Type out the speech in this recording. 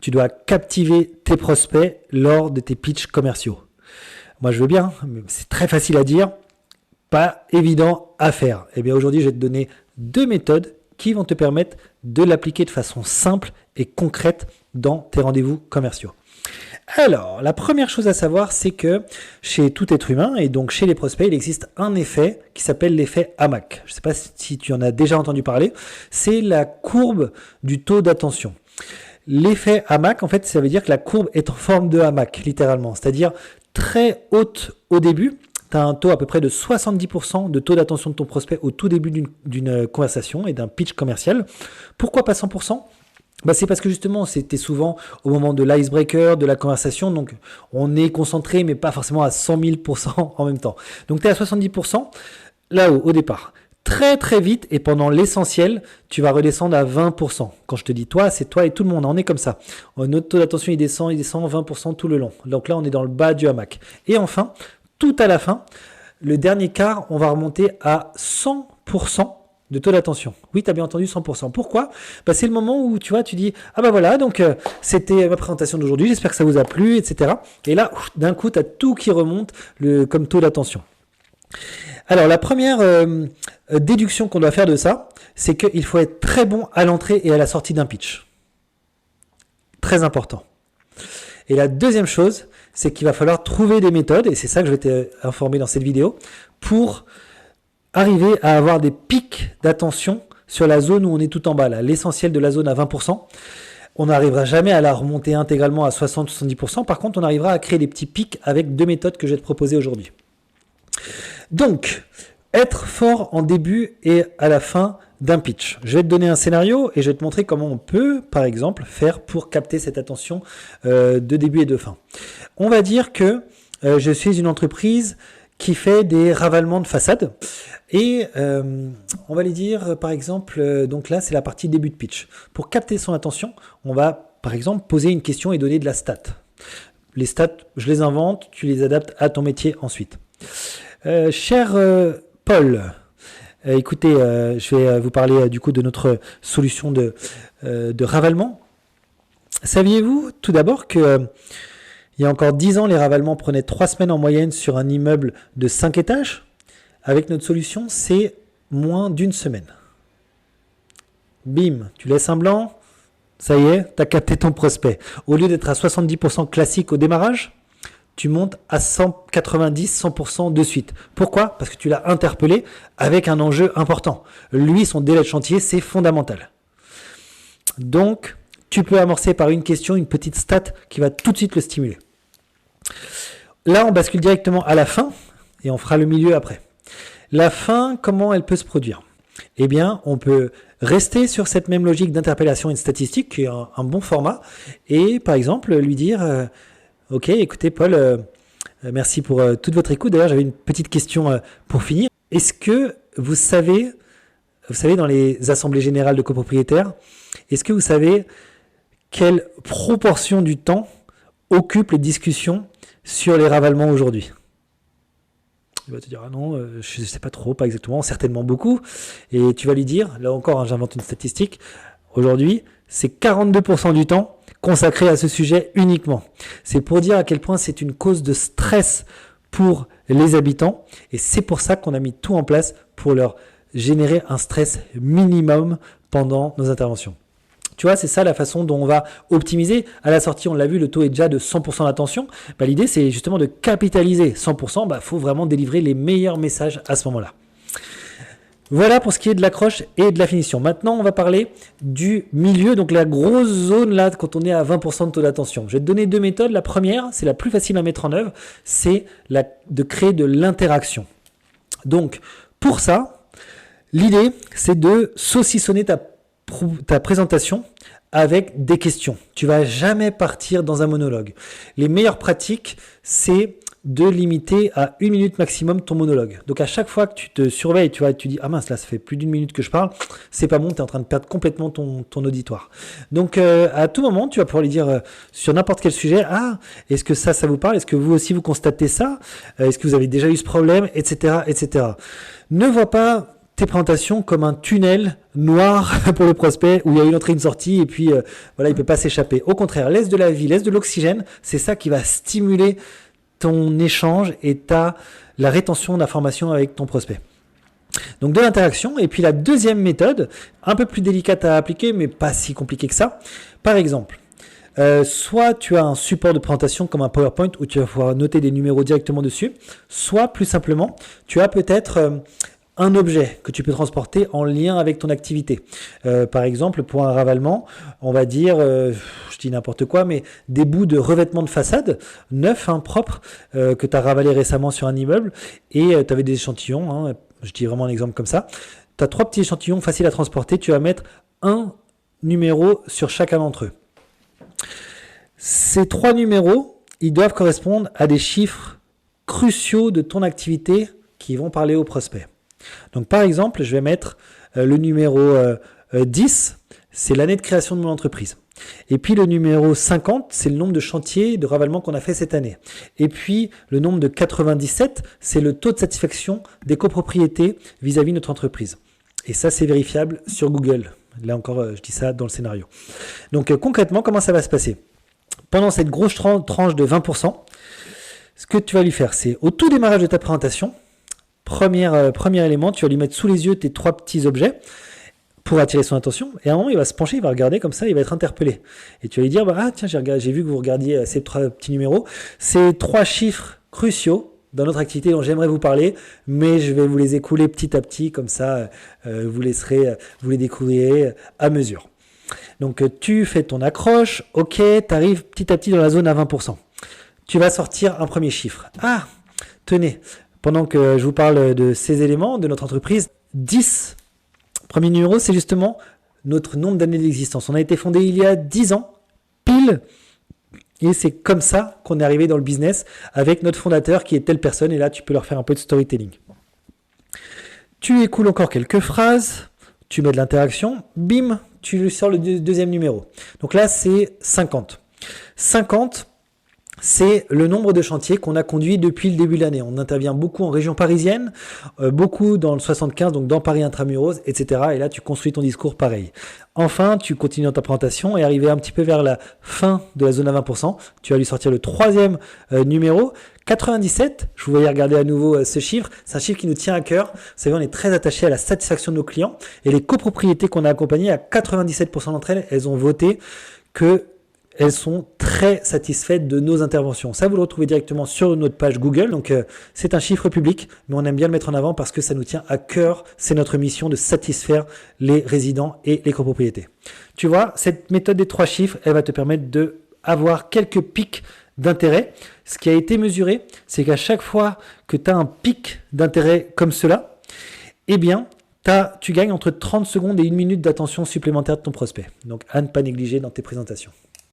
tu dois captiver tes prospects lors de tes pitchs commerciaux. Moi, je veux bien, mais c'est très facile à dire, pas évident à faire. Eh bien, aujourd'hui, je vais te donner 2 méthodes qui vont te permettre de l'appliquer de façon simple et concrète dans tes rendez-vous commerciaux. Alors, la première chose à savoir, c'est que chez tout être humain, et donc chez les prospects, il existe un effet qui s'appelle l'effet hamac. Je ne sais pas si tu en as déjà entendu parler. C'est la courbe du taux d'attention. L'effet hamac, en fait, ça veut dire que la courbe est en forme de hamac, littéralement. C'est-à-dire très haute au début. Tu as un taux à peu près de 70% de taux d'attention de ton prospect au tout début d'une conversation et d'un pitch commercial. Pourquoi pas 100%? C'est parce que justement, c'était souvent au moment de l'icebreaker, de la conversation. Donc, on est concentré, mais pas forcément à 100 000% en même temps. Donc, tu es à 70% là-haut, au départ. Très, très vite, et pendant l'essentiel, tu vas redescendre à 20%. Quand je te dis toi, c'est toi et tout le monde. On est comme ça. Notre taux d'attention, il descend 20% tout le long. Donc là, on est dans le bas du hamac. Et enfin, tout à la fin, le dernier quart, on va remonter à 100% de taux d'attention. Oui, tu as bien entendu 100%. Pourquoi? C'est le moment où tu vois, tu dis ah bah voilà, donc c'était ma présentation d'aujourd'hui, j'espère que ça vous a plu, etc. Et là, d'un coup, tu as tout qui remonte comme taux d'attention. Alors, la première déduction qu'on doit faire de ça, c'est qu'il faut être très bon à l'entrée et à la sortie d'un pitch. Très important. Et la deuxième chose, c'est qu'il va falloir trouver des méthodes, et c'est ça que je vais t'informer dans cette vidéo, pour arriver à avoir des pics d'attention sur la zone où on est tout en bas, là, l'essentiel de la zone à 20%. On n'arrivera jamais à la remonter intégralement à 60-70%. Par contre, on arrivera à créer des petits pics avec 2 méthodes que je vais te proposer aujourd'hui. Donc, être fort en début et à la fin d'un pitch. Je vais te donner un scénario et je vais te montrer comment on peut, par exemple, faire pour capter cette attention de début et de fin. On va dire que je suis une entreprise qui fait des ravalements de façade. Et on va lui dire, par exemple, donc là, c'est la partie début de pitch. Pour capter son attention, on va, par exemple, poser une question et donner de la stat. Les stats, je les invente, tu les adaptes à ton métier ensuite. Cher Paul, écoutez, je vais vous parler du coup de notre solution de ravalement. Saviez-vous tout d'abord que il y a encore 10 ans, les ravalements prenaient 3 semaines en moyenne sur un immeuble de 5 étages. Avec notre solution, c'est moins d'1 semaine. Bim, tu laisses un blanc, ça y est, tu as capté ton prospect. Au lieu d'être à 70% classique au démarrage, tu montes à 190-100% de suite. Pourquoi? Parce que tu l'as interpellé avec un enjeu important. Lui, son délai de chantier, c'est fondamental. Donc, tu peux amorcer par une question, une petite stat qui va tout de suite le stimuler. Là, on bascule directement à la fin et on fera le milieu après. La fin, comment elle peut se produire? Eh bien, on peut rester sur cette même logique d'interpellation et de statistique qui est un bon format et, par exemple, lui dire ok, écoutez Paul, merci pour toute votre écoute. D'ailleurs, j'avais une petite question pour finir. Est-ce que vous savez, dans les assemblées générales de copropriétaires, est-ce que vous savez quelle proportion du temps occupe les discussions sur les ravalements aujourd'hui? Il va te dire, ah non, je ne sais pas trop, pas exactement, certainement beaucoup. Et tu vas lui dire, là encore, j'invente une statistique, aujourd'hui, c'est 42% du temps consacré à ce sujet uniquement. C'est pour dire à quel point c'est une cause de stress pour les habitants. Et c'est pour ça qu'on a mis tout en place pour leur générer un stress minimum pendant nos interventions. Tu vois, c'est ça la façon dont on va optimiser. À la sortie, on l'a vu, le taux est déjà de 100% d'attention. L'idée, c'est justement de capitaliser 100%. Faut vraiment délivrer les meilleurs messages à ce moment-là. Voilà pour ce qui est de l'accroche et de la finition. Maintenant, on va parler du milieu, donc la grosse zone là, quand on est à 20% de taux d'attention. Je vais te donner 2 méthodes. La première, c'est la plus facile à mettre en œuvre, c'est de créer de l'interaction. Donc, pour ça, l'idée, c'est de saucissonner ta présentation avec des questions. Tu vas jamais partir dans un monologue. Les meilleures pratiques, c'est de limiter à 1 minute maximum ton monologue. Donc à chaque fois que tu te surveilles, tu dis ah mince, là ça fait plus d'1 minute que je parle, c'est pas bon, tu es en train de perdre complètement ton auditoire. Donc à tout moment, tu vas pouvoir lui dire sur n'importe quel sujet, ah, est-ce que ça vous parle? Est-ce que vous aussi vous constatez ça? Est-ce que vous avez déjà eu ce problème? Etc. etc. Ne vois pas tes présentations comme un tunnel noir pour le prospect où il y a une entrée, une sortie et puis voilà, il peut pas s'échapper. Au contraire, laisse de la vie, laisse de l'oxygène. C'est ça qui va stimuler ton échange et la rétention d'informations avec ton prospect. Donc de l'interaction. Et puis la deuxième méthode, un peu plus délicate à appliquer, mais pas si compliquée que ça. Par exemple, soit tu as un support de présentation comme un PowerPoint où tu vas pouvoir noter des numéros directement dessus, soit plus simplement, tu as peut-être un objet que tu peux transporter en lien avec ton activité. Par exemple, pour un ravalement, on va dire, je dis n'importe quoi, mais des bouts de revêtement de façade, neufs, propres, que tu as ravalé récemment sur un immeuble, et tu avais des échantillons, je dis vraiment un exemple comme ça. Tu as 3 petits échantillons faciles à transporter, tu vas mettre un numéro sur chacun d'entre eux. Ces 3 numéros, ils doivent correspondre à des chiffres cruciaux de ton activité qui vont parler au prospect. Donc par exemple, je vais mettre le numéro 10, c'est l'année de création de mon entreprise. Et puis le numéro 50, c'est le nombre de chantiers de ravalement qu'on a fait cette année. Et puis le nombre de 97, c'est le taux de satisfaction des copropriétés vis-à-vis de notre entreprise. Et ça, c'est vérifiable sur Google. Là encore, je dis ça dans le scénario. Donc concrètement, comment ça va se passer ? Pendant cette grosse tranche de 20%, ce que tu vas lui faire, c'est au tout démarrage de ta présentation, premier élément, tu vas lui mettre sous les yeux tes 3 petits objets pour attirer son attention. Et à un moment, il va se pencher, il va regarder comme ça, il va être interpellé. Et tu vas lui dire, tiens, j'ai vu que vous regardiez ces 3 petits numéros. Ces 3 chiffres cruciaux dans notre activité dont j'aimerais vous parler, mais je vais vous les écouler petit à petit, comme ça, vous les découvrirez à mesure. Donc, tu fais ton accroche, ok, tu arrives petit à petit dans la zone à 20%. Tu vas sortir un premier chiffre. Tenez, pendant que je vous parle de ces éléments de notre entreprise, 10. Premier numéro, c'est justement notre nombre d'années d'existence. On a été fondé il y a 10 ans, pile. Et c'est comme ça qu'on est arrivé dans le business avec notre fondateur qui est telle personne. Et là, tu peux leur faire un peu de storytelling. Tu écoules encore quelques phrases. Tu mets de l'interaction. Bim, tu lui sors le deuxième numéro. Donc là, c'est 50. 50, c'est le nombre de chantiers qu'on a conduits depuis le début de l'année. On intervient beaucoup en région parisienne, beaucoup dans le 75, donc dans Paris Intramuros, etc. Et là, tu construis ton discours pareil. Enfin, tu continues dans ta présentation et arrivé un petit peu vers la fin de la zone à 20%, tu vas lui sortir le troisième numéro. 97, je vous voyais regarder à nouveau ce chiffre, c'est un chiffre qui nous tient à cœur. Vous savez, on est très attaché à la satisfaction de nos clients et les copropriétés qu'on a accompagnées, à 97% d'entre elles, elles ont voté que elles sont très satisfaites de nos interventions. Ça, vous le retrouvez directement sur notre page Google. Donc, c'est un chiffre public, mais on aime bien le mettre en avant parce que ça nous tient à cœur. C'est notre mission de satisfaire les résidents et les copropriétés. Tu vois, cette méthode des 3 chiffres, elle va te permettre d'avoir quelques pics d'intérêt. Ce qui a été mesuré, c'est qu'à chaque fois que tu as un pic d'intérêt comme cela, eh bien, tu gagnes entre 30 secondes et 1 minute d'attention supplémentaire de ton prospect. Donc, à ne pas négliger dans tes présentations.